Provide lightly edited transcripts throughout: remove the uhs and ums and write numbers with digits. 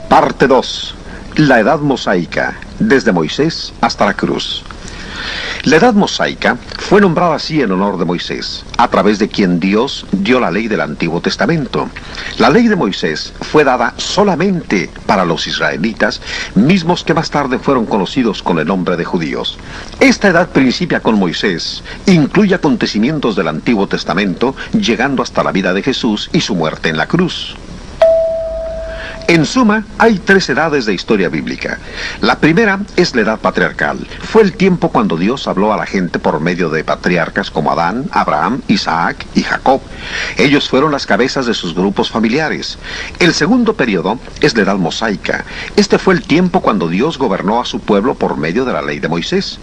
Parte 2. La Edad Mosaica, desde Moisés hasta la cruz. La Edad Mosaica fue nombrada así en honor de Moisés, a través de quien Dios dio la ley del Antiguo Testamento. La ley de Moisés fue dada solamente para los israelitas, mismos que más tarde fueron conocidos con el nombre de judíos. Esta edad principia con Moisés, incluye acontecimientos del Antiguo Testamento, llegando hasta la vida de Jesús y su muerte en la cruz. En suma, hay 3 edades de historia bíblica. La primera es la edad patriarcal. Fue el tiempo cuando Dios habló a la gente por medio de patriarcas como Adán, Abraham, Isaac y Jacob. Ellos fueron las cabezas de sus grupos familiares. El segundo periodo es la edad mosaica. Este fue el tiempo cuando Dios gobernó a su pueblo por medio de la ley de Moisés.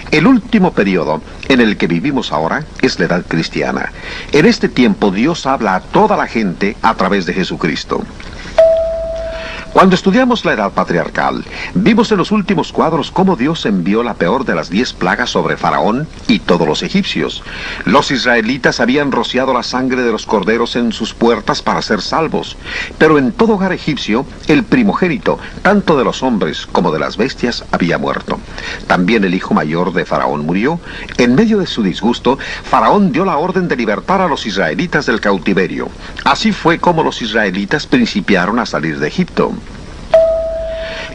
El último periodo en el que vivimos ahora es la edad cristiana. En este tiempo Dios habla a toda la gente a través de Jesucristo. Cuando estudiamos la edad patriarcal, vimos en los últimos cuadros cómo Dios envió la peor de las 10 plagas sobre Faraón y todos los egipcios. Los israelitas habían rociado la sangre de los corderos en sus puertas para ser salvos, pero en todo hogar egipcio, el primogénito, tanto de los hombres como de las bestias, había muerto. También el hijo mayor de Faraón murió. En medio de su disgusto, Faraón dio la orden de libertar a los israelitas del cautiverio. Así fue como los israelitas principiaron a salir de Egipto.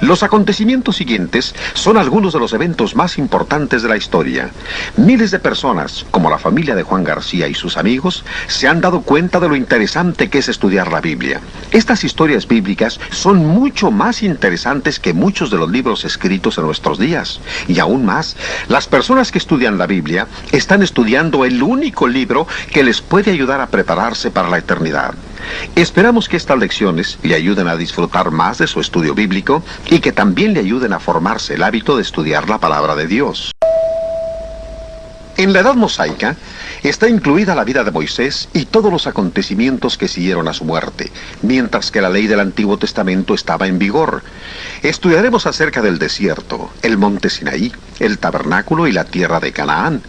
Los acontecimientos siguientes son algunos de los eventos más importantes de la historia. Miles de personas, como la familia de Juan García y sus amigos, se han dado cuenta de lo interesante que es estudiar la Biblia. Estas historias bíblicas son mucho más interesantes que muchos de los libros escritos en nuestros días. Y aún más, las personas que estudian la Biblia están estudiando el único libro que les puede ayudar a prepararse para la eternidad. Esperamos que estas lecciones le ayuden a disfrutar más de su estudio bíblico y que también le ayuden a formarse el hábito de estudiar la palabra de Dios. En la edad mosaica está incluida la vida de Moisés y todos los acontecimientos que siguieron a su muerte, mientras que la ley del Antiguo Testamento estaba en vigor. Estudiaremos acerca del desierto, el monte Sinaí, el tabernáculo y la tierra de Canaán.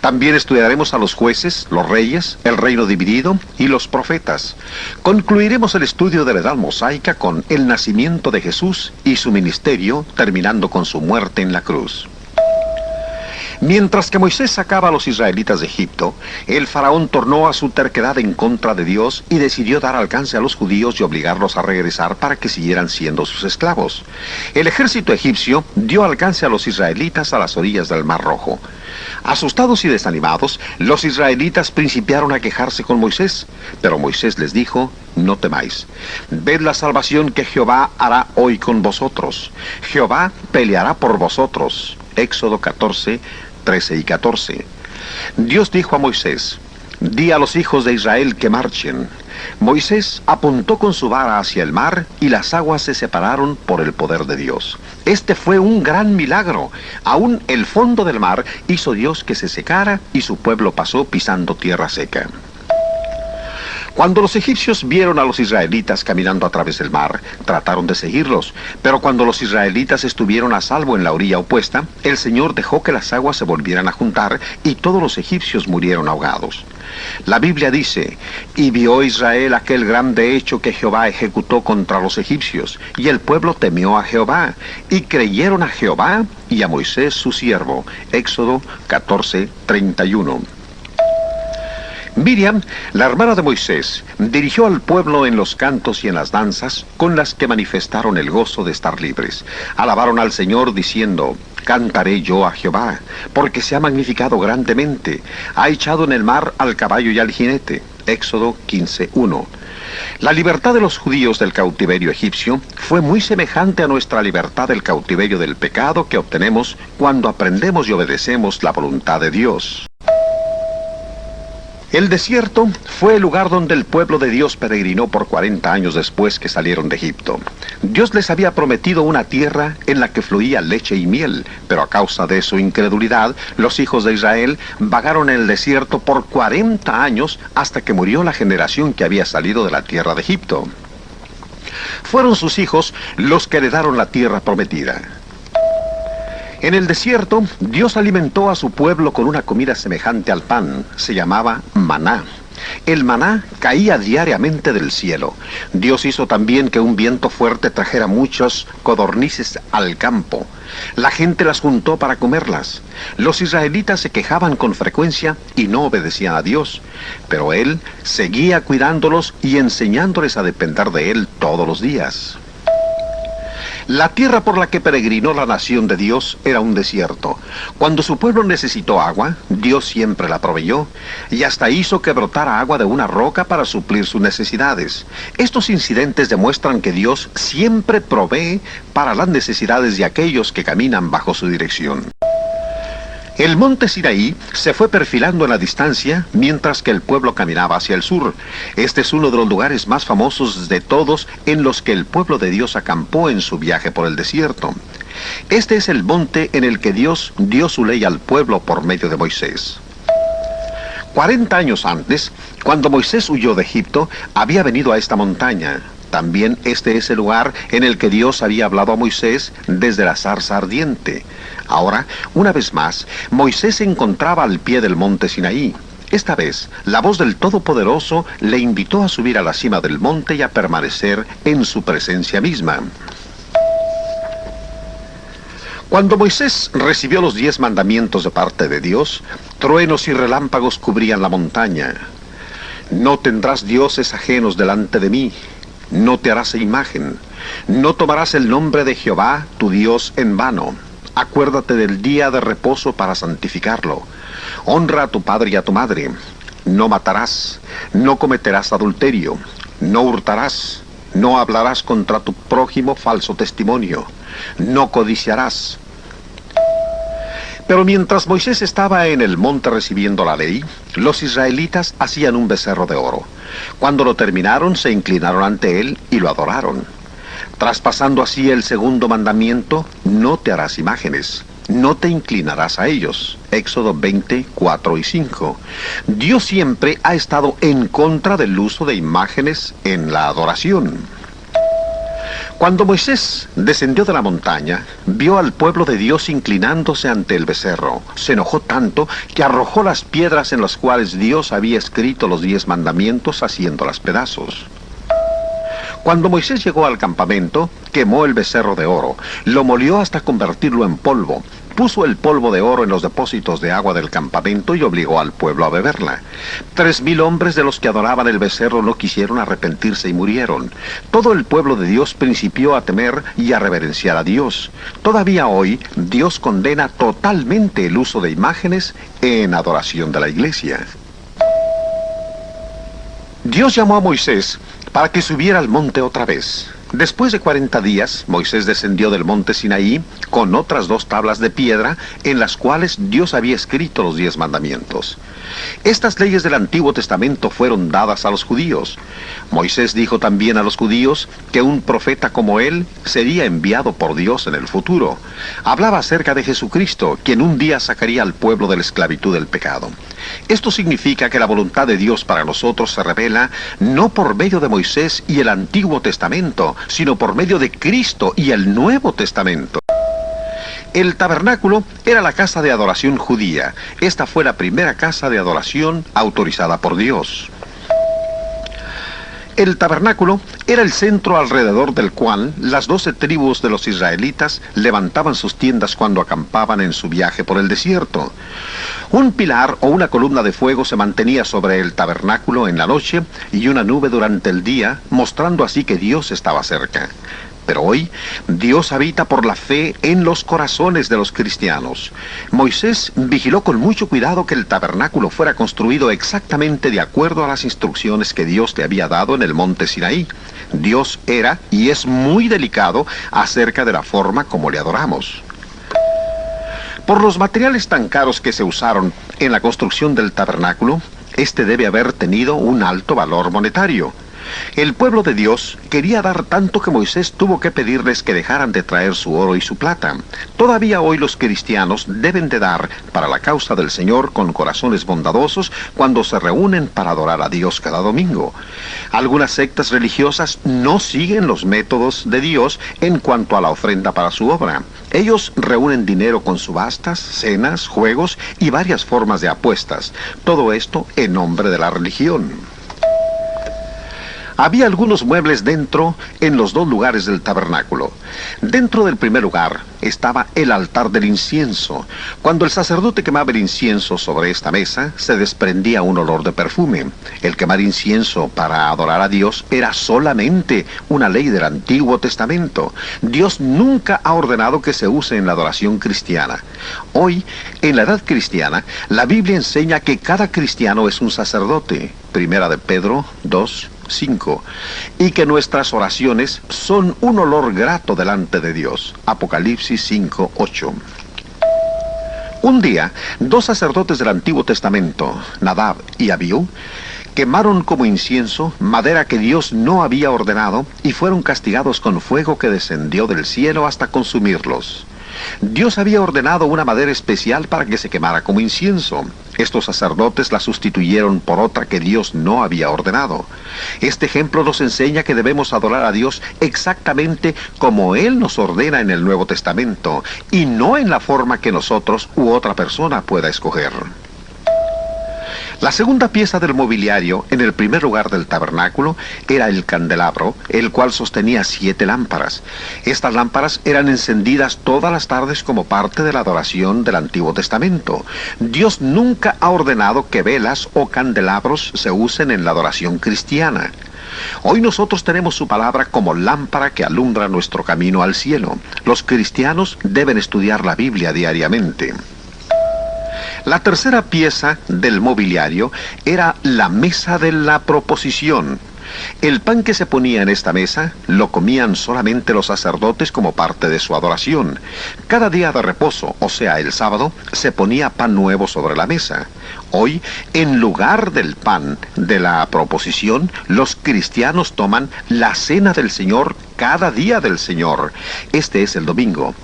También estudiaremos a los jueces, los reyes, el reino dividido y los profetas. Concluiremos el estudio de la edad mosaica con el nacimiento de Jesús y su ministerio, terminando con su muerte en la cruz. Mientras que Moisés sacaba a los israelitas de Egipto, el faraón tornó a su terquedad en contra de Dios y decidió dar alcance a los judíos y obligarlos a regresar para que siguieran siendo sus esclavos. El ejército egipcio dio alcance a los israelitas a las orillas del Mar Rojo. Asustados y desanimados, los israelitas principiaron a quejarse con Moisés, pero Moisés les dijo: no temáis, ved la salvación que Jehová hará hoy con vosotros. Jehová peleará por vosotros. Éxodo 14, 13 y 14. Dios dijo a Moisés: di a los hijos de Israel que marchen. Moisés apuntó con su vara hacia el mar y las aguas se separaron por el poder de Dios. Este fue un gran milagro. Aún el fondo del mar hizo Dios que se secara y su pueblo pasó pisando tierra seca. Cuando los egipcios vieron a los israelitas caminando a través del mar, trataron de seguirlos, pero cuando los israelitas estuvieron a salvo en la orilla opuesta, el Señor dejó que las aguas se volvieran a juntar y todos los egipcios murieron ahogados. La Biblia dice: y vio Israel aquel grande hecho que Jehová ejecutó contra los egipcios, y el pueblo temió a Jehová, y creyeron a Jehová y a Moisés su siervo. Éxodo 14, 31. Miriam, la hermana de Moisés, dirigió al pueblo en los cantos y en las danzas con las que manifestaron el gozo de estar libres. Alabaron al Señor diciendo: cantaré yo a Jehová, porque se ha magnificado grandemente. Ha echado en el mar al caballo y al jinete. Éxodo 15:1. La libertad de los judíos del cautiverio egipcio fue muy semejante a nuestra libertad del cautiverio del pecado que obtenemos cuando aprendemos y obedecemos la voluntad de Dios. El desierto fue el lugar donde el pueblo de Dios peregrinó por 40 años después que salieron de Egipto. Dios les había prometido una tierra en la que fluía leche y miel, pero a causa de su incredulidad, los hijos de Israel vagaron en el desierto por 40 años hasta que murió la generación que había salido de la tierra de Egipto. Fueron sus hijos los que heredaron la tierra prometida. En el desierto, Dios alimentó a su pueblo con una comida semejante al pan. Se llamaba maná. El maná caía diariamente del cielo. Dios hizo también que un viento fuerte trajera muchas codornices al campo. La gente las juntó para comerlas. Los israelitas se quejaban con frecuencia y no obedecían a Dios, pero Él seguía cuidándolos y enseñándoles a depender de Él todos los días. La tierra por la que peregrinó la nación de Dios era un desierto. Cuando su pueblo necesitó agua, Dios siempre la proveyó, y hasta hizo que brotara agua de una roca para suplir sus necesidades. Estos incidentes demuestran que Dios siempre provee para las necesidades de aquellos que caminan bajo su dirección. El monte Sinaí se fue perfilando en la distancia mientras que el pueblo caminaba hacia el sur. Este es uno de los lugares más famosos de todos en los que el pueblo de Dios acampó en su viaje por el desierto. Este es el monte en el que Dios dio su ley al pueblo por medio de Moisés. 40 años antes, cuando Moisés huyó de Egipto, había venido a esta montaña. También este es el lugar en el que Dios había hablado a Moisés desde la zarza ardiente. Ahora, una vez más, Moisés se encontraba al pie del monte Sinaí. Esta vez, la voz del Todopoderoso le invitó a subir a la cima del monte y a permanecer en su presencia misma. Cuando Moisés recibió los 10 mandamientos de parte de Dios, truenos y relámpagos cubrían la montaña. No tendrás dioses ajenos delante de mí. No te harás imagen. No tomarás el nombre de Jehová, tu Dios, en vano. Acuérdate del día de reposo para santificarlo. Honra a tu padre y a tu madre. No matarás. No cometerás adulterio. No hurtarás. No hablarás contra tu prójimo falso testimonio. No codiciarás. Pero mientras Moisés estaba en el monte recibiendo la ley, los israelitas hacían un becerro de oro. Cuando lo terminaron, se inclinaron ante él y lo adoraron. Traspasando así el segundo mandamiento, no te harás imágenes, no te inclinarás a ellos. Éxodo 20, 4 y 5. Dios siempre ha estado en contra del uso de imágenes en la adoración. Cuando Moisés descendió de la montaña, vio al pueblo de Dios inclinándose ante el becerro. Se enojó tanto que arrojó las piedras en las cuales Dios había escrito los 10 mandamientos, haciéndolas pedazos. Cuando Moisés llegó al campamento, quemó el becerro de oro, lo molió hasta convertirlo en polvo, puso el polvo de oro en los depósitos de agua del campamento y obligó al pueblo a beberla. 3,000 hombres de los que adoraban el becerro no quisieron arrepentirse y murieron. Todo el pueblo de Dios principió a temer y a reverenciar a Dios. Todavía hoy, Dios condena totalmente el uso de imágenes en adoración de la iglesia. Dios llamó a Moisés para que subiera al monte otra vez. Después de 40 días, Moisés descendió del monte Sinaí con otras 2 tablas de piedra en las cuales Dios había escrito los 10 mandamientos. Estas leyes del Antiguo Testamento fueron dadas a los judíos. Moisés dijo también a los judíos que un profeta como él sería enviado por Dios en el futuro. Hablaba acerca de Jesucristo, quien un día sacaría al pueblo de la esclavitud del pecado. Esto significa que la voluntad de Dios para nosotros se revela no por medio de Moisés y el Antiguo Testamento, sino por medio de Cristo y el Nuevo Testamento. El tabernáculo era la casa de adoración judía. Esta fue la primera casa de adoración autorizada por Dios. El tabernáculo era el centro alrededor del cual las 12 tribus de los israelitas levantaban sus tiendas cuando acampaban en su viaje por el desierto. Un pilar o una columna de fuego se mantenía sobre el tabernáculo en la noche y una nube durante el día, mostrando así que Dios estaba cerca. Pero hoy, Dios habita por la fe en los corazones de los cristianos. Moisés vigiló con mucho cuidado que el tabernáculo fuera construido exactamente de acuerdo a las instrucciones que Dios le había dado en el monte Sinaí. Dios era y es muy delicado acerca de la forma como le adoramos. Por los materiales tan caros que se usaron en la construcción del tabernáculo, este debe haber tenido un alto valor monetario. El pueblo de Dios quería dar tanto que Moisés tuvo que pedirles que dejaran de traer su oro y su plata. Todavía hoy los cristianos deben de dar para la causa del Señor con corazones bondadosos cuando se reúnen para adorar a Dios cada domingo. Algunas sectas religiosas no siguen los métodos de Dios en cuanto a la ofrenda para su obra. Ellos reúnen dinero con subastas, cenas, juegos y varias formas de apuestas. Todo esto en nombre de la religión. Había algunos muebles dentro en los dos lugares del tabernáculo. Dentro del primer lugar estaba el altar del incienso. Cuando el sacerdote quemaba el incienso sobre esta mesa, se desprendía un olor de perfume. El quemar incienso para adorar a Dios era solamente una ley del Antiguo Testamento. Dios nunca ha ordenado que se use en la adoración cristiana. Hoy, en la edad cristiana, la Biblia enseña que cada cristiano es un sacerdote. Primera de Pedro 2:5, y que nuestras oraciones son un olor grato delante de Dios. Apocalipsis 5:8. Un día, dos sacerdotes del Antiguo Testamento, Nadab y Abiú, quemaron como incienso madera que Dios no había ordenado y fueron castigados con fuego que descendió del cielo hasta consumirlos. Dios había ordenado una madera especial para que se quemara como incienso. Estos sacerdotes la sustituyeron por otra que Dios no había ordenado. Este ejemplo nos enseña que debemos adorar a Dios exactamente como Él nos ordena en el Nuevo Testamento, y no en la forma que nosotros u otra persona pueda escoger. La segunda pieza del mobiliario en el primer lugar del tabernáculo era el candelabro, el cual sostenía 7 lámparas. Estas lámparas eran encendidas todas las tardes como parte de la adoración del Antiguo Testamento. Dios nunca ha ordenado que velas o candelabros se usen en la adoración cristiana. Hoy nosotros tenemos su palabra como lámpara que alumbra nuestro camino al cielo. Los cristianos deben estudiar la Biblia diariamente. La tercera pieza del mobiliario era la mesa de la proposición. El pan que se ponía en esta mesa lo comían solamente los sacerdotes como parte de su adoración. Cada día de reposo, o sea, el sábado, se ponía pan nuevo sobre la mesa. Hoy, en lugar del pan de la proposición, los cristianos toman la cena del Señor cada día del Señor. Este es el domingo.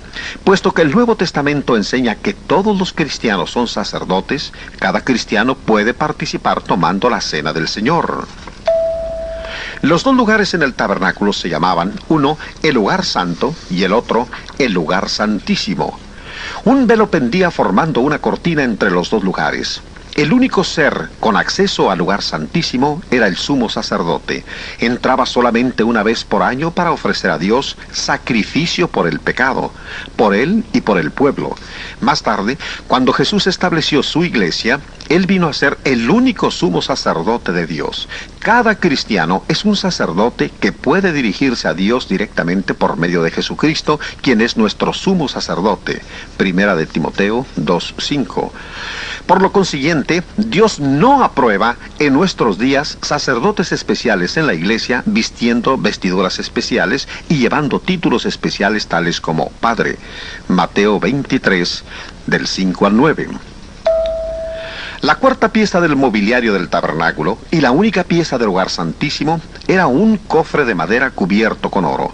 Puesto que el Nuevo Testamento enseña que todos los cristianos son sacerdotes, cada cristiano puede participar tomando la cena del Señor. Los dos lugares en el tabernáculo se llamaban, uno, el lugar santo, y el otro, el lugar santísimo. Un velo pendía formando una cortina entre los dos lugares. El único ser con acceso al lugar santísimo era el sumo sacerdote. Entraba solamente una vez por año para ofrecer a Dios sacrificio por el pecado, por él y por el pueblo. Más tarde, cuando Jesús estableció su iglesia, Él vino a ser el único sumo sacerdote de Dios. Cada cristiano es un sacerdote que puede dirigirse a Dios directamente por medio de Jesucristo, quien es nuestro sumo sacerdote. Primera de Timoteo 2:5. Por lo consiguiente, Dios no aprueba en nuestros días sacerdotes especiales en la iglesia vistiendo vestiduras especiales y llevando títulos especiales tales como Padre. Mateo 23, del 5 al 9. La cuarta pieza del mobiliario del tabernáculo y la única pieza del lugar santísimo era un cofre de madera cubierto con oro.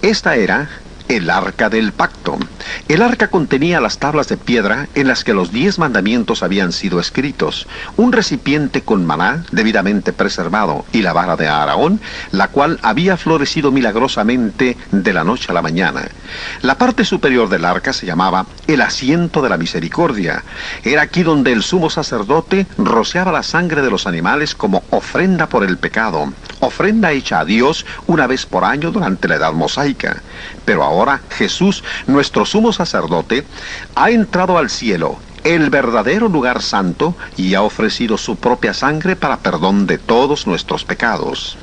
Esta era el arca del pacto. El arca contenía las tablas de piedra en las que los 10 mandamientos habían sido escritos, un recipiente con maná debidamente preservado y la vara de Aarón, la cual había florecido milagrosamente de la noche a la mañana. La parte superior del arca se llamaba el asiento de la misericordia. Era aquí donde el sumo sacerdote rociaba la sangre de los animales como ofrenda por el pecado, ofrenda hecha a Dios una vez por año durante la edad mosaica. Pero ahora Jesús, nuestro sumo sacerdote, ha entrado al cielo, el verdadero lugar santo, y ha ofrecido su propia sangre para perdón de todos nuestros pecados.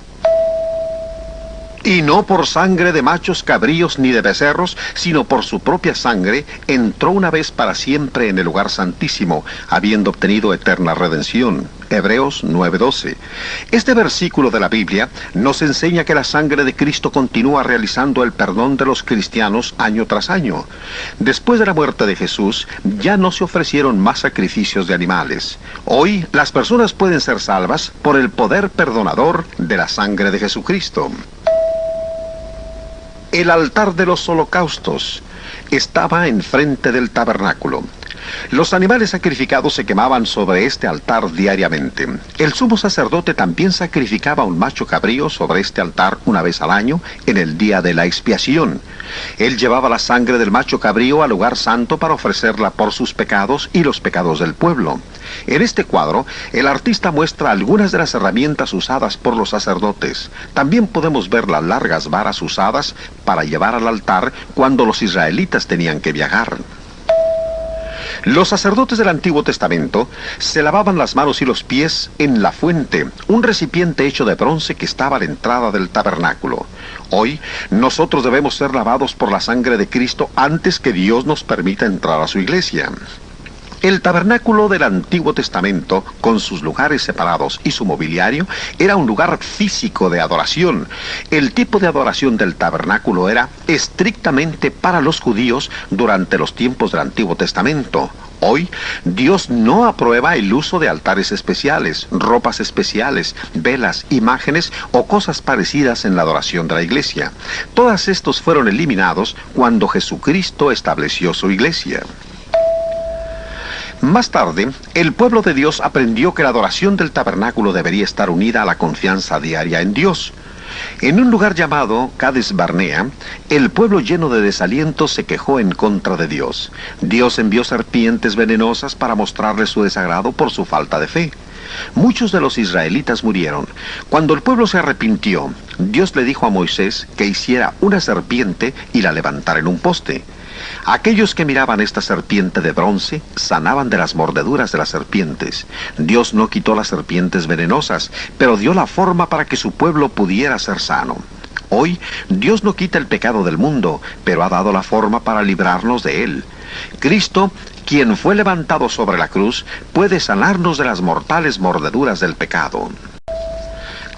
Y no por sangre de machos cabríos ni de becerros, sino por su propia sangre, entró una vez para siempre en el lugar santísimo, habiendo obtenido eterna redención. Hebreos 9:12. Este versículo de la Biblia nos enseña que la sangre de Cristo continúa realizando el perdón de los cristianos año tras año. Después de la muerte de Jesús, ya no se ofrecieron más sacrificios de animales. Hoy, las personas pueden ser salvas por el poder perdonador de la sangre de Jesucristo. El altar de los holocaustos estaba enfrente del tabernáculo. Los animales sacrificados se quemaban sobre este altar diariamente. El sumo sacerdote también sacrificaba un macho cabrío sobre este altar una vez al año, en el día de la expiación. Él llevaba la sangre del macho cabrío al lugar santo para ofrecerla por sus pecados y los pecados del pueblo. En este cuadro, el artista muestra algunas de las herramientas usadas por los sacerdotes. También podemos ver las largas varas usadas para llevar al altar cuando los israelitas tenían que viajar. Los sacerdotes del Antiguo Testamento se lavaban las manos y los pies en la fuente, un recipiente hecho de bronce que estaba a la entrada del tabernáculo. Hoy, nosotros debemos ser lavados por la sangre de Cristo antes que Dios nos permita entrar a su iglesia. El tabernáculo del Antiguo Testamento, con sus lugares separados y su mobiliario, era un lugar físico de adoración. El tipo de adoración del tabernáculo era estrictamente para los judíos durante los tiempos del Antiguo Testamento. Hoy, Dios no aprueba el uso de altares especiales, ropas especiales, velas, imágenes o cosas parecidas en la adoración de la iglesia. Todos estos fueron eliminados cuando Jesucristo estableció su iglesia. Más tarde, el pueblo de Dios aprendió que la adoración del tabernáculo debería estar unida a la confianza diaria en Dios. En un lugar llamado Cades Barnea, el pueblo lleno de desaliento se quejó en contra de Dios. Dios envió serpientes venenosas para mostrarles su desagrado por su falta de fe. Muchos de los israelitas murieron. Cuando el pueblo se arrepintió, Dios le dijo a Moisés que hiciera una serpiente y la levantara en un poste. Aquellos que miraban esta serpiente de bronce sanaban de las mordeduras de las serpientes. Dios no quitó las serpientes venenosas, pero dio la forma para que su pueblo pudiera ser sano. Hoy, Dios no quita el pecado del mundo, pero ha dado la forma para librarnos de él. Cristo, quien fue levantado sobre la cruz, puede sanarnos de las mortales mordeduras del pecado.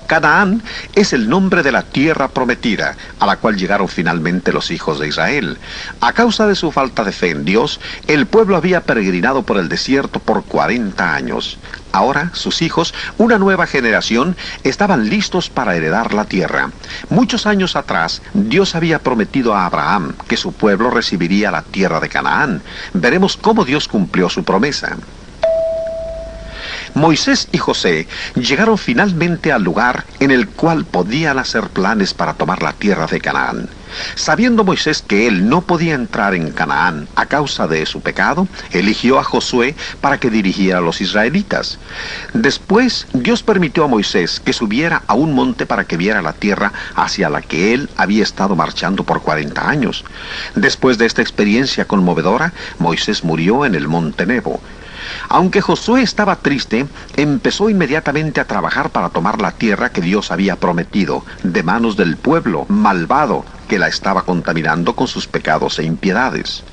Canaán es el nombre de la tierra prometida, a la cual llegaron finalmente los hijos de Israel. A causa de su falta de fe en Dios, el pueblo había peregrinado por el desierto por 40 años. Ahora, sus hijos, una nueva generación, estaban listos para heredar la tierra. Muchos años atrás, Dios había prometido a Abraham que su pueblo recibiría la tierra de Canaán. Veremos cómo Dios cumplió su promesa. Moisés y José llegaron finalmente al lugar en el cual podían hacer planes para tomar la tierra de Canaán. Sabiendo Moisés que él no podía entrar en Canaán a causa de su pecado, eligió a Josué para que dirigiera a los israelitas. Después, Dios permitió a Moisés que subiera a un monte para que viera la tierra hacia la que él había estado marchando por 40 años. Después de esta experiencia conmovedora, Moisés murió en el monte Nebo. Aunque Josué estaba triste, empezó inmediatamente a trabajar para tomar la tierra que Dios había prometido, de manos del pueblo malvado que la estaba contaminando con sus pecados e impiedades.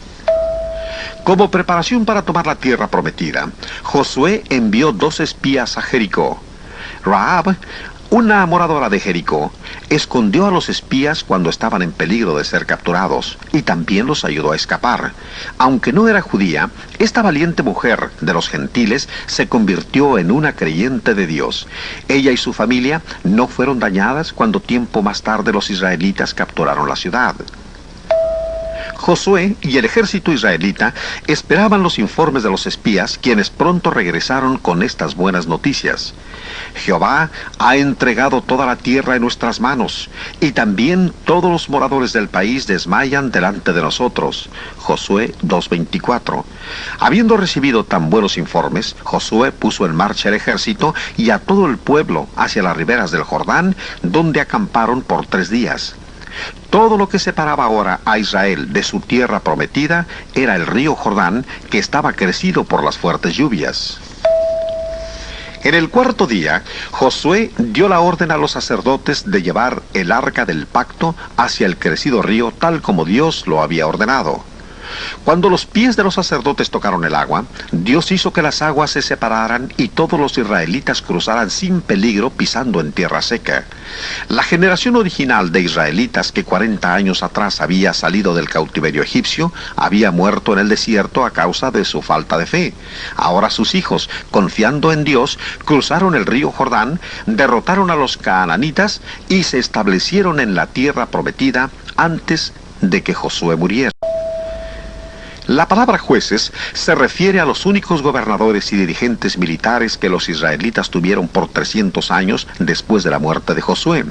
Como preparación para tomar la tierra prometida, Josué envió 2 espías a Jericó. Rahab, una moradora de Jericó, escondió a los espías cuando estaban en peligro de ser capturados y también los ayudó a escapar. Aunque no era judía, esta valiente mujer de los gentiles se convirtió en una creyente de Dios. Ella y su familia no fueron dañadas cuando tiempo más tarde los israelitas capturaron la ciudad. Josué y el ejército israelita esperaban los informes de los espías, quienes pronto regresaron con estas buenas noticias. Jehová ha entregado toda la tierra en nuestras manos, y también todos los moradores del país desmayan delante de nosotros. Josué 2:24. Habiendo recibido tan buenos informes, Josué puso en marcha el ejército y a todo el pueblo hacia las riberas del Jordán, donde acamparon por 3 días. Todo lo que separaba ahora a Israel de su tierra prometida era el río Jordán, que estaba crecido por las fuertes lluvias. En el cuarto día, Josué dio la orden a los sacerdotes de llevar el arca del pacto hacia el crecido río tal como Dios lo había ordenado. Cuando los pies de los sacerdotes tocaron el agua, Dios hizo que las aguas se separaran y todos los israelitas cruzaran sin peligro pisando en tierra seca. La generación original de israelitas que 40 años atrás había salido del cautiverio egipcio había muerto en el desierto a causa de su falta de fe. Ahora sus hijos, confiando en Dios, cruzaron el río Jordán, derrotaron a los canaanitas y se establecieron en la tierra prometida antes de que Josué muriera. La palabra jueces se refiere a los únicos gobernadores y dirigentes militares que los israelitas tuvieron por 300 años después de la muerte de Josué.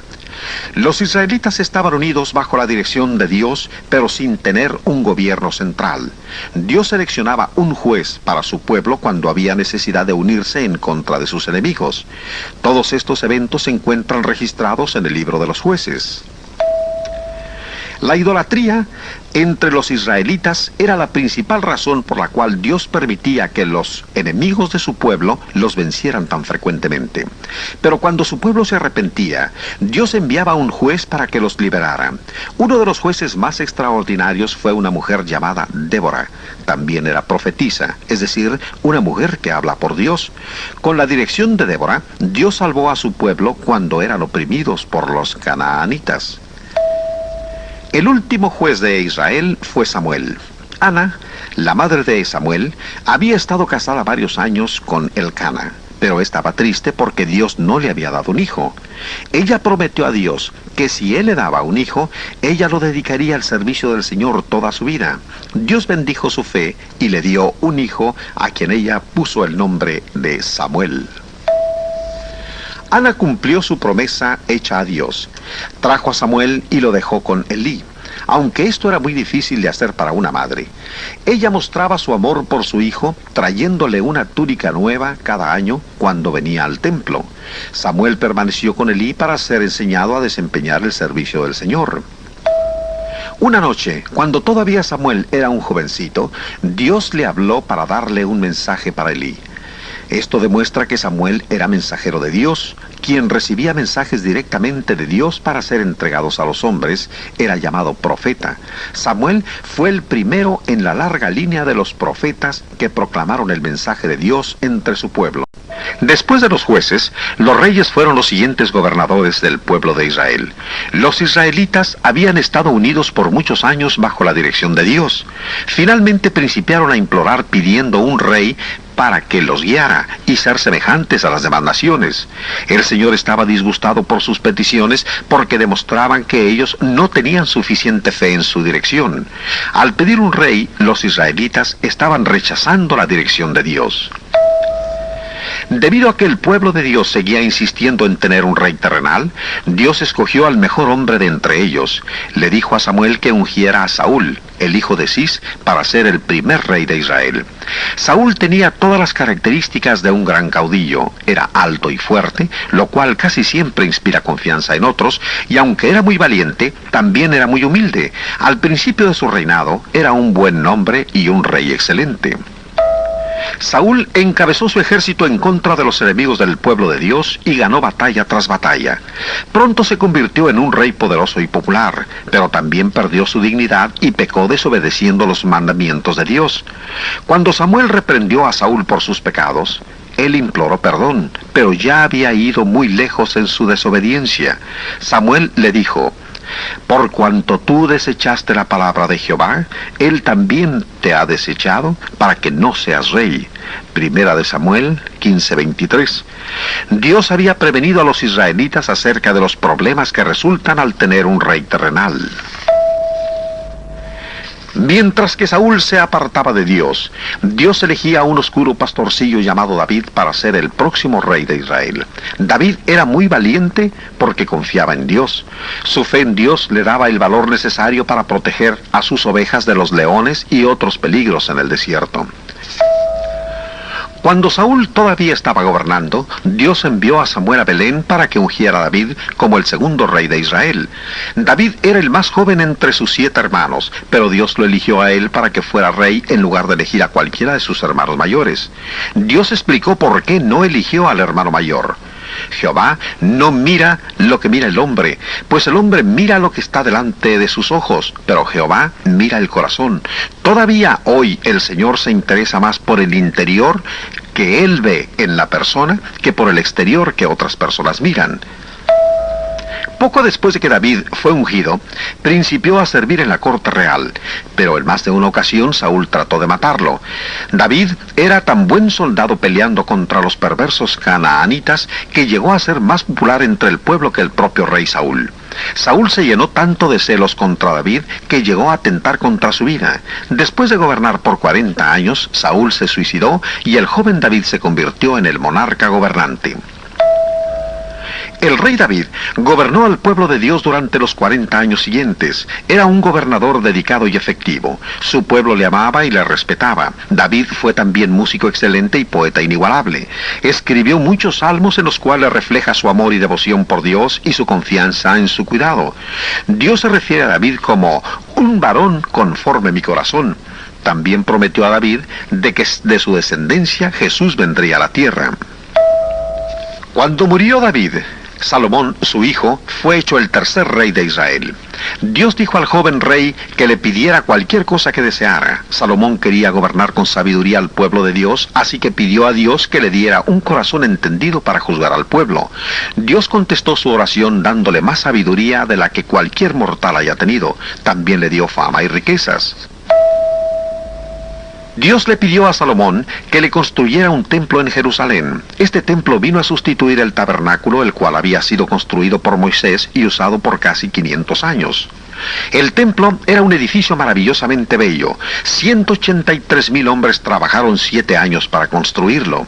Los israelitas estaban unidos bajo la dirección de Dios, pero sin tener un gobierno central. Dios seleccionaba un juez para su pueblo cuando había necesidad de unirse en contra de sus enemigos. Todos estos eventos se encuentran registrados en el libro de los jueces. La idolatría entre los israelitas era la principal razón por la cual Dios permitía que los enemigos de su pueblo los vencieran tan frecuentemente. Pero cuando su pueblo se arrepentía, Dios enviaba un juez para que los liberara. Uno de los jueces más extraordinarios fue una mujer llamada Débora. También era profetisa, es decir, una mujer que habla por Dios. Con la dirección de Débora, Dios salvó a su pueblo cuando eran oprimidos por los canaanitas. El último juez de Israel fue Samuel. Ana, la madre de Samuel, había estado casada varios años con Elcana, pero estaba triste porque Dios no le había dado un hijo. Ella prometió a Dios que si él le daba un hijo, ella lo dedicaría al servicio del Señor toda su vida. Dios bendijo su fe y le dio un hijo a quien ella puso el nombre de Samuel. Ana cumplió su promesa hecha a Dios. Trajo a Samuel y lo dejó con Elí, aunque esto era muy difícil de hacer para una madre. Ella mostraba su amor por su hijo, trayéndole una túnica nueva cada año cuando venía al templo. Samuel permaneció con Elí para ser enseñado a desempeñar el servicio del Señor. Una noche, cuando todavía Samuel era un jovencito, Dios le habló para darle un mensaje para Elí. Esto demuestra que Samuel era mensajero de Dios, quien recibía mensajes directamente de Dios para ser entregados a los hombres, era llamado profeta. Samuel fue el primero en la larga línea de los profetas que proclamaron el mensaje de Dios entre su pueblo. Después de los jueces, los reyes fueron los siguientes gobernadores del pueblo de Israel. Los israelitas habían estado unidos por muchos años bajo la dirección de Dios. Finalmente principiaron a implorar pidiendo un rey para que los guiara y ser semejantes a las demás naciones. El Señor estaba disgustado por sus peticiones porque demostraban que ellos no tenían suficiente fe en su dirección. Al pedir un rey, los israelitas estaban rechazando la dirección de Dios. Debido a que el pueblo de Dios seguía insistiendo en tener un rey terrenal, Dios escogió al mejor hombre de entre ellos. Le dijo a Samuel que ungiera a Saúl, el hijo de Cis, para ser el primer rey de Israel. Saúl tenía todas las características de un gran caudillo. Era alto y fuerte, lo cual casi siempre inspira confianza en otros, y aunque era muy valiente, también era muy humilde. Al principio de su reinado, era un buen hombre y un rey excelente. Saúl encabezó su ejército en contra de los enemigos del pueblo de Dios y ganó batalla tras batalla. Pronto se convirtió en un rey poderoso y popular, pero también perdió su dignidad y pecó desobedeciendo los mandamientos de Dios. Cuando Samuel reprendió a Saúl por sus pecados, él imploró perdón, pero ya había ido muy lejos en su desobediencia. Samuel le dijo: por cuanto tú desechaste la palabra de Jehová, él también te ha desechado para que no seas rey. Primera de Samuel 15:23. Dios había prevenido a los israelitas acerca de los problemas que resultan al tener un rey terrenal. Mientras que Saúl se apartaba de Dios, Dios elegía a un oscuro pastorcillo llamado David para ser el próximo rey de Israel. David era muy valiente porque confiaba en Dios. Su fe en Dios le daba el valor necesario para proteger a sus ovejas de los leones y otros peligros en el desierto. Cuando Saúl todavía estaba gobernando, Dios envió a Samuel a Belén para que ungiera a David como el segundo rey de Israel. David era el más joven entre sus 7 hermanos, pero Dios lo eligió a él para que fuera rey en lugar de elegir a cualquiera de sus hermanos mayores. Dios explicó por qué no eligió al hermano mayor. Jehová no mira lo que mira el hombre, pues el hombre mira lo que está delante de sus ojos, pero Jehová mira el corazón. Todavía hoy el Señor se interesa más por el interior que Él ve en la persona que por el exterior que otras personas miran. Poco después de que David fue ungido, principió a servir en la corte real, pero en más de una ocasión Saúl trató de matarlo. David era tan buen soldado peleando contra los perversos canaanitas que llegó a ser más popular entre el pueblo que el propio rey Saúl. Saúl se llenó tanto de celos contra David que llegó a atentar contra su vida. Después de gobernar por 40 años, Saúl se suicidó y el joven David se convirtió en el monarca gobernante. El rey David gobernó al pueblo de Dios durante los 40 años siguientes. Era un gobernador dedicado y efectivo. Su pueblo le amaba y le respetaba. David fue también músico excelente y poeta inigualable. Escribió muchos salmos en los cuales refleja su amor y devoción por Dios y su confianza en su cuidado. Dios se refiere a David como un varón conforme mi corazón. También prometió a David de que de su descendencia Jesús vendría a la tierra. Cuando murió David, Salomón, su hijo, fue hecho el tercer rey de Israel. Dios dijo al joven rey que le pidiera cualquier cosa que deseara. Salomón quería gobernar con sabiduría al pueblo de Dios, así que pidió a Dios que le diera un corazón entendido para juzgar al pueblo. Dios contestó su oración dándole más sabiduría de la que cualquier mortal haya tenido. También le dio fama y riquezas. Dios le pidió a Salomón que le construyera un templo en Jerusalén. Este templo vino a sustituir el tabernáculo, el cual había sido construido por Moisés y usado por casi 500 años. El templo era un edificio maravillosamente bello. 183,000 hombres trabajaron 7 años para construirlo.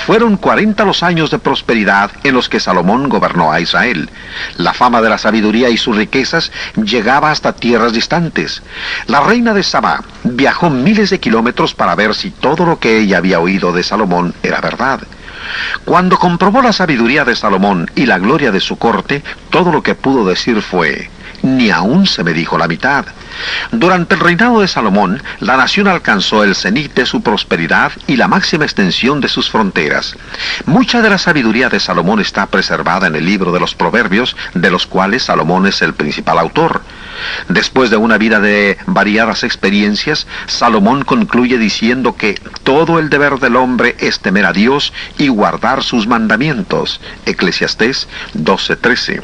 Fueron 40 los años de prosperidad en los que Salomón gobernó a Israel. La fama de la sabiduría y sus riquezas llegaba hasta tierras distantes. La reina de Sabá viajó miles de kilómetros para ver si todo lo que ella había oído de Salomón era verdad. Cuando comprobó la sabiduría de Salomón y la gloria de su corte, todo lo que pudo decir fue: ni aún se me dijo la mitad. Durante el reinado de Salomón, la nación alcanzó el cenit de su prosperidad y la máxima extensión de sus fronteras. Mucha de la sabiduría de Salomón está preservada en el libro de los Proverbios, de los cuales Salomón es el principal autor. Después de una vida de variadas experiencias, Salomón concluye diciendo que todo el deber del hombre es temer a Dios y guardar sus mandamientos. Eclesiastés 12:13.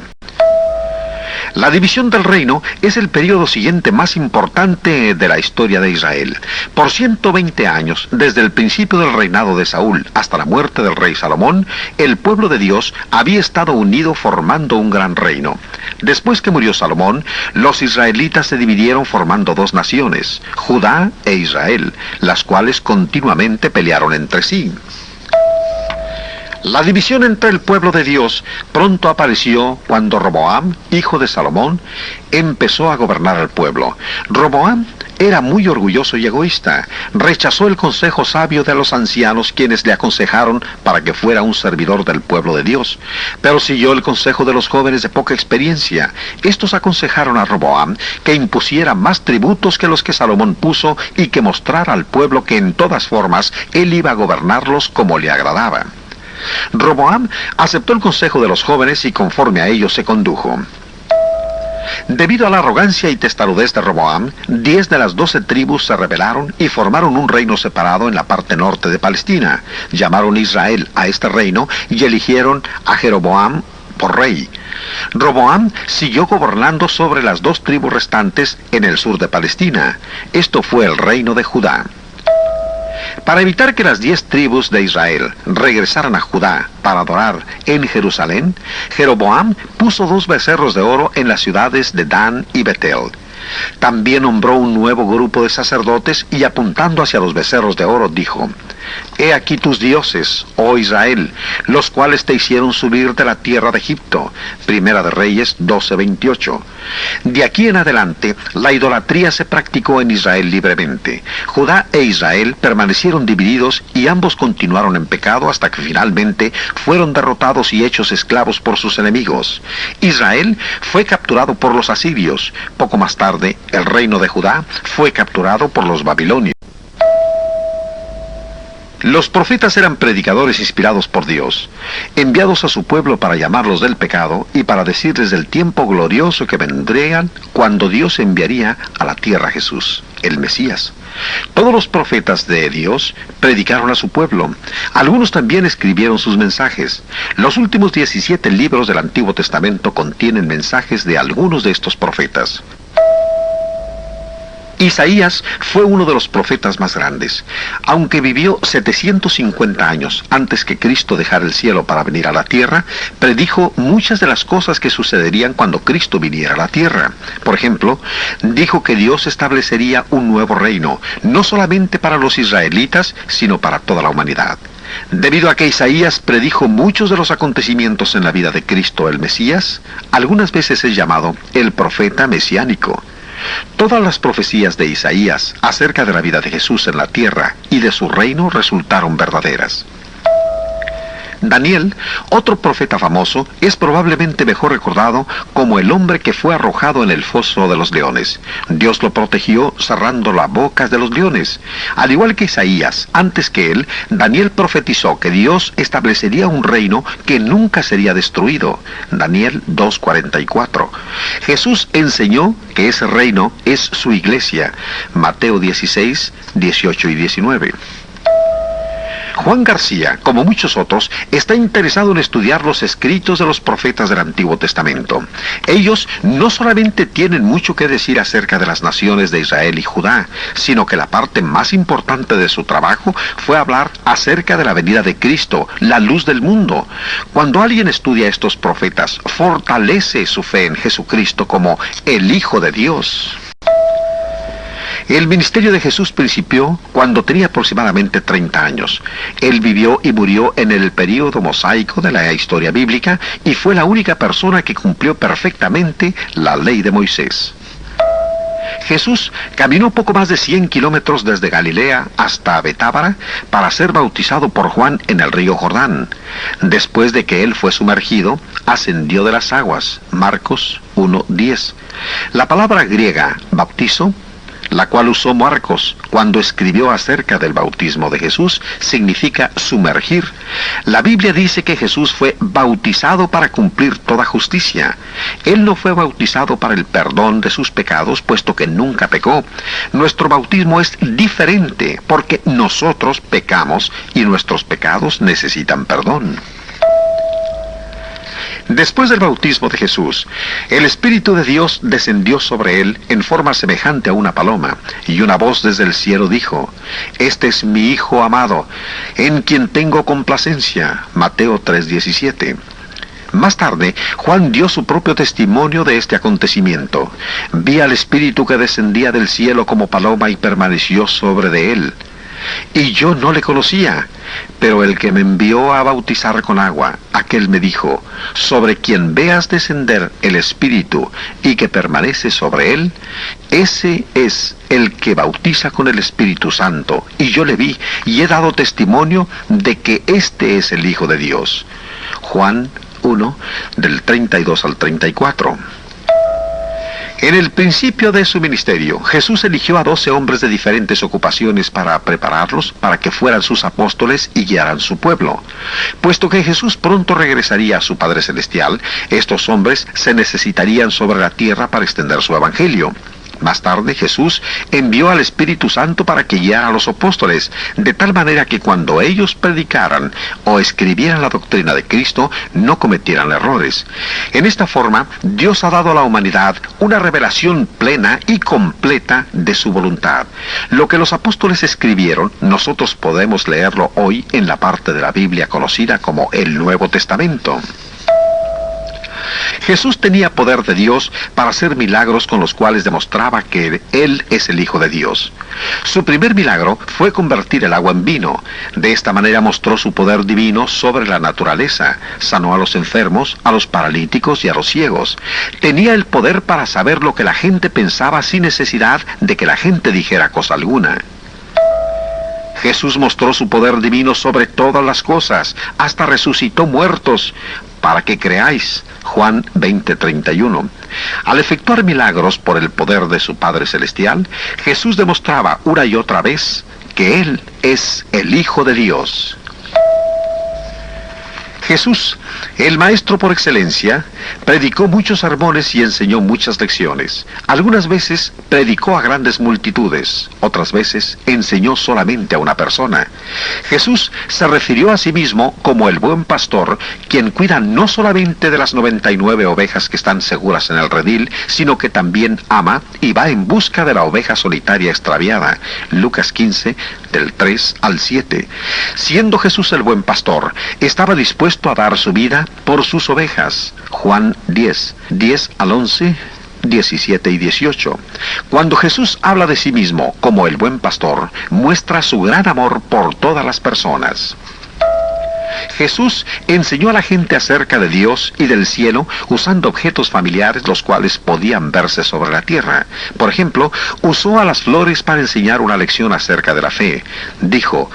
La división del reino es el periodo siguiente más importante de la historia de Israel. Por 120 años, desde el principio del reinado de Saúl hasta la muerte del rey Salomón, el pueblo de Dios había estado unido formando un gran reino. Después que murió Salomón, los israelitas se dividieron formando 2 naciones, Judá e Israel, las cuales continuamente pelearon entre sí. La división entre el pueblo de Dios pronto apareció cuando Roboam, hijo de Salomón, empezó a gobernar el pueblo. Roboam era muy orgulloso y egoísta. Rechazó el consejo sabio de los ancianos, quienes le aconsejaron para que fuera un servidor del pueblo de Dios. Pero siguió el consejo de los jóvenes de poca experiencia. Estos aconsejaron a Roboam que impusiera más tributos que los que Salomón puso y que mostrara al pueblo que en todas formas él iba a gobernarlos como le agradaba. Roboam aceptó el consejo de los jóvenes y conforme a ellos se condujo. Debido a la arrogancia y testarudez de Roboam, 10 de las 12 tribus se rebelaron y formaron un reino separado en la parte norte de Palestina. Llamaron Israel a este reino y eligieron a Jeroboam por rey. Roboam siguió gobernando sobre las 2 tribus restantes en el sur de Palestina. Esto fue el reino de Judá. Para evitar que las 10 tribus de Israel regresaran a Judá para adorar en Jerusalén, Jeroboam puso 2 becerros de oro en las ciudades de Dan y Betel. También nombró un nuevo grupo de sacerdotes y apuntando hacia los becerros de oro dijo: He aquí tus dioses, oh Israel, los cuales te hicieron subir de la tierra de Egipto. Primera de Reyes 12:28. De aquí en adelante, la idolatría se practicó en Israel libremente. Judá e Israel permanecieron divididos y ambos continuaron en pecado hasta que finalmente fueron derrotados y hechos esclavos por sus enemigos. Israel fue capturado por los asirios. Poco más tarde, el reino de Judá fue capturado por los babilonios. Los profetas eran predicadores inspirados por Dios, enviados a su pueblo para llamarlos del pecado y para decirles del tiempo glorioso que vendrían cuando Dios enviaría a la tierra a Jesús, el Mesías. Todos los profetas de Dios predicaron a su pueblo. Algunos también escribieron sus mensajes. Los últimos 17 libros del Antiguo Testamento contienen mensajes de algunos de estos profetas. Isaías fue uno de los profetas más grandes. Aunque vivió 750 años antes que Cristo dejara el cielo para venir a la tierra, predijo muchas de las cosas que sucederían cuando Cristo viniera a la tierra. Por ejemplo, dijo que Dios establecería un nuevo reino, no solamente para los israelitas, sino para toda la humanidad. Debido a que Isaías predijo muchos de los acontecimientos en la vida de Cristo el Mesías, algunas veces es llamado el profeta mesiánico. Todas las profecías de Isaías acerca de la vida de Jesús en la tierra y de su reino resultaron verdaderas. Daniel, otro profeta famoso, es probablemente mejor recordado como el hombre que fue arrojado en el foso de los leones. Dios lo protegió cerrando las bocas de los leones. Al igual que Isaías, antes que él, Daniel profetizó que Dios establecería un reino que nunca sería destruido. Daniel 2:44. Jesús enseñó que ese reino es su iglesia. Mateo 16:18 y 19. Juan García, como muchos otros, está interesado en estudiar los escritos de los profetas del Antiguo Testamento. Ellos no solamente tienen mucho que decir acerca de las naciones de Israel y Judá, sino que la parte más importante de su trabajo fue hablar acerca de la venida de Cristo, la luz del mundo. Cuando alguien estudia a estos profetas, fortalece su fe en Jesucristo como el Hijo de Dios. El ministerio de Jesús principió cuando tenía aproximadamente 30 años. Él vivió y murió en el período mosaico de la historia bíblica y fue la única persona que cumplió perfectamente la ley de Moisés. Jesús caminó poco más de 100 kilómetros desde Galilea hasta Betábara para ser bautizado por Juan en el río Jordán. Después de que él fue sumergido, ascendió de las aguas. Marcos 1:10. La palabra griega, bautizo, la cual usó Marcos cuando escribió acerca del bautismo de Jesús, significa sumergir. La Biblia dice que Jesús fue bautizado para cumplir toda justicia. Él no fue bautizado para el perdón de sus pecados, puesto que nunca pecó. Nuestro bautismo es diferente, porque nosotros pecamos y nuestros pecados necesitan perdón. Después del bautismo de Jesús, el Espíritu de Dios descendió sobre él en forma semejante a una paloma, y una voz desde el cielo dijo: «Este es mi Hijo amado, en quien tengo complacencia». Mateo 3:17. Más tarde, Juan dio su propio testimonio de este acontecimiento. «Vi al Espíritu que descendía del cielo como paloma y permaneció sobre de él. Y yo no le conocía, pero el que me envió a bautizar con agua, aquel me dijo: sobre quien veas descender el Espíritu y que permanece sobre él, ese es el que bautiza con el Espíritu Santo. Y yo le vi y he dado testimonio de que este es el Hijo de Dios». Juan 1, del 32 al 34. En el principio de su ministerio, Jesús eligió a 12 hombres de diferentes ocupaciones para prepararlos para que fueran sus apóstoles y guiaran su pueblo. Puesto que Jesús pronto regresaría a su Padre Celestial, estos hombres se necesitarían sobre la tierra para extender su evangelio. Más tarde, Jesús envió al Espíritu Santo para que guiara a los apóstoles, de tal manera que cuando ellos predicaran o escribieran la doctrina de Cristo, no cometieran errores. En esta forma, Dios ha dado a la humanidad una revelación plena y completa de su voluntad. Lo que los apóstoles escribieron, nosotros podemos leerlo hoy en la parte de la Biblia conocida como el Nuevo Testamento. Jesús tenía poder de Dios para hacer milagros con los cuales demostraba que Él es el Hijo de Dios. Su primer milagro fue convertir el agua en vino. De esta manera mostró su poder divino sobre la naturaleza. Sanó a los enfermos, a los paralíticos y a los ciegos. Tenía el poder para saber lo que la gente pensaba sin necesidad de que la gente dijera cosa alguna. Jesús mostró su poder divino sobre todas las cosas, hasta resucitó muertos, para que creáis. Juan 20:31. Al efectuar milagros por el poder de su Padre Celestial, Jesús demostraba una y otra vez que Él es el Hijo de Dios. Jesús, el Maestro por excelencia, predicó muchos sermones y enseñó muchas lecciones. Algunas veces predicó a grandes multitudes, otras veces enseñó solamente a una persona. Jesús se refirió a sí mismo como el buen pastor, quien cuida no solamente de las 99 ovejas que están seguras en el redil, sino que también ama y va en busca de la oveja solitaria extraviada. Lucas 15, del 3 al 7. Siendo Jesús el buen pastor, estaba dispuesto a dar su vida por sus ovejas. Juan 10 al 11, 17 y 18. Cuando Jesús habla de sí mismo como el buen pastor, muestra su gran amor por todas las personas. Jesús enseñó a la gente acerca de Dios y del cielo usando objetos familiares los cuales podían verse sobre la tierra. Por ejemplo, usó a las flores para enseñar una lección acerca de la fe. Dijo: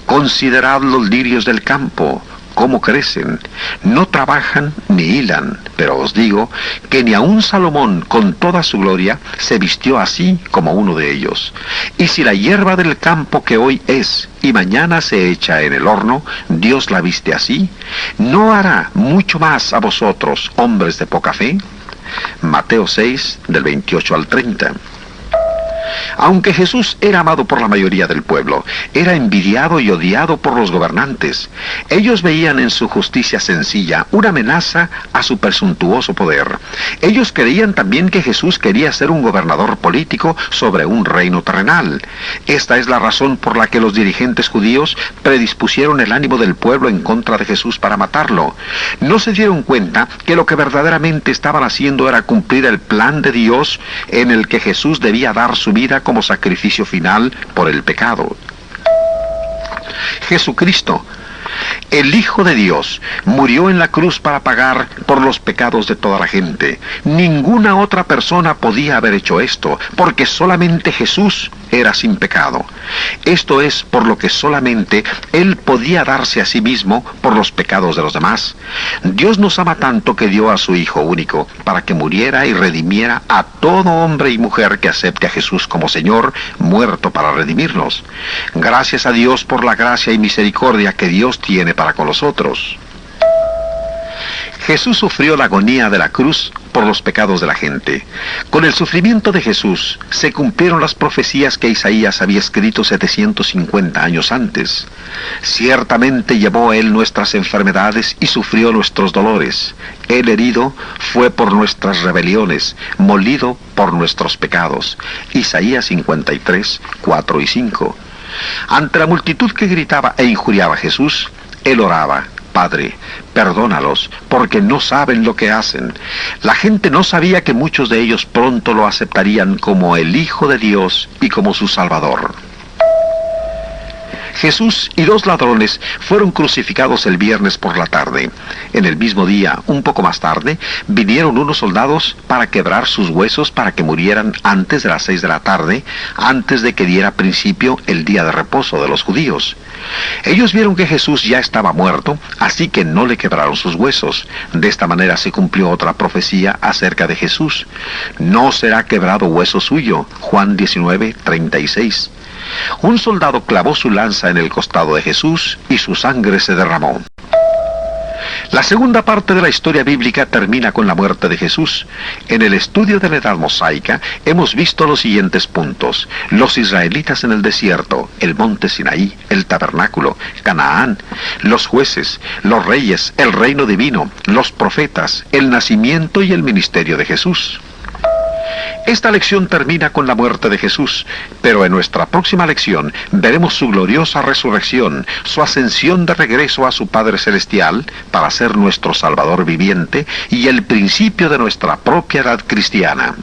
«Considerad los lirios del campo, cómo crecen, no trabajan ni hilan, pero os digo que ni aun Salomón con toda su gloria se vistió así como uno de ellos. Y si la hierba del campo que hoy es y mañana se echa en el horno, Dios la viste así, ¿no hará mucho más a vosotros, hombres de poca fe?» Mateo 6, del 28 al 30. Aunque Jesús era amado por la mayoría del pueblo, era envidiado y odiado por los gobernantes. Ellos veían en su justicia sencilla una amenaza a su presuntuoso poder. Ellos creían también que Jesús quería ser un gobernador político sobre un reino terrenal. Esta es la razón por la que los dirigentes judíos predispusieron el ánimo del pueblo en contra de Jesús para matarlo. No se dieron cuenta que lo que verdaderamente estaban haciendo era cumplir el plan de Dios en el que Jesús debía dar su vida como sacrificio final por el pecado. Jesucristo, el Hijo de Dios, murió en la cruz para pagar por los pecados de toda la gente. Ninguna otra persona podía haber hecho esto, porque solamente Jesús era sin pecado. Esto es por lo que solamente Él podía darse a sí mismo por los pecados de los demás. Dios nos ama tanto que dio a su Hijo único, para que muriera y redimiera a todo hombre y mujer que acepte a Jesús como Señor, muerto para redimirnos. Gracias a Dios por la gracia y misericordia que Dios tiene para con nosotros. Jesús sufrió la agonía de la cruz por los pecados de la gente. Con el sufrimiento de Jesús se cumplieron las profecías que Isaías había escrito 750 años antes. Ciertamente llevó Él nuestras enfermedades y sufrió nuestros dolores. Él herido fue por nuestras rebeliones, molido por nuestros pecados. Isaías 53, 4 y 5. Ante la multitud que gritaba e injuriaba a Jesús, Él oraba: «Padre, perdónalos, porque no saben lo que hacen». La gente no sabía que muchos de ellos pronto lo aceptarían como el Hijo de Dios y como su Salvador. Jesús y 2 ladrones fueron crucificados el viernes por la tarde. En el mismo día, un poco más tarde, vinieron unos soldados para quebrar sus huesos para que murieran antes de las 6 de la tarde, antes de que diera principio el día de reposo de los judíos. Ellos vieron que Jesús ya estaba muerto, así que no le quebraron sus huesos. De esta manera se cumplió otra profecía acerca de Jesús: «No será quebrado hueso suyo». Juan 19, 36. Un soldado clavó su lanza en el costado de Jesús y su sangre se derramó. La segunda parte de la historia bíblica termina con la muerte de Jesús. En el estudio de la Edad Mosaica hemos visto los siguientes puntos: los israelitas en el desierto, el monte Sinaí, el tabernáculo, Canaán, los jueces, los reyes, el reino divino, los profetas, el nacimiento y el ministerio de Jesús. Esta lección termina con la muerte de Jesús, pero en nuestra próxima lección veremos su gloriosa resurrección, su ascensión de regreso a su Padre Celestial para ser nuestro Salvador viviente y el principio de nuestra propia edad cristiana.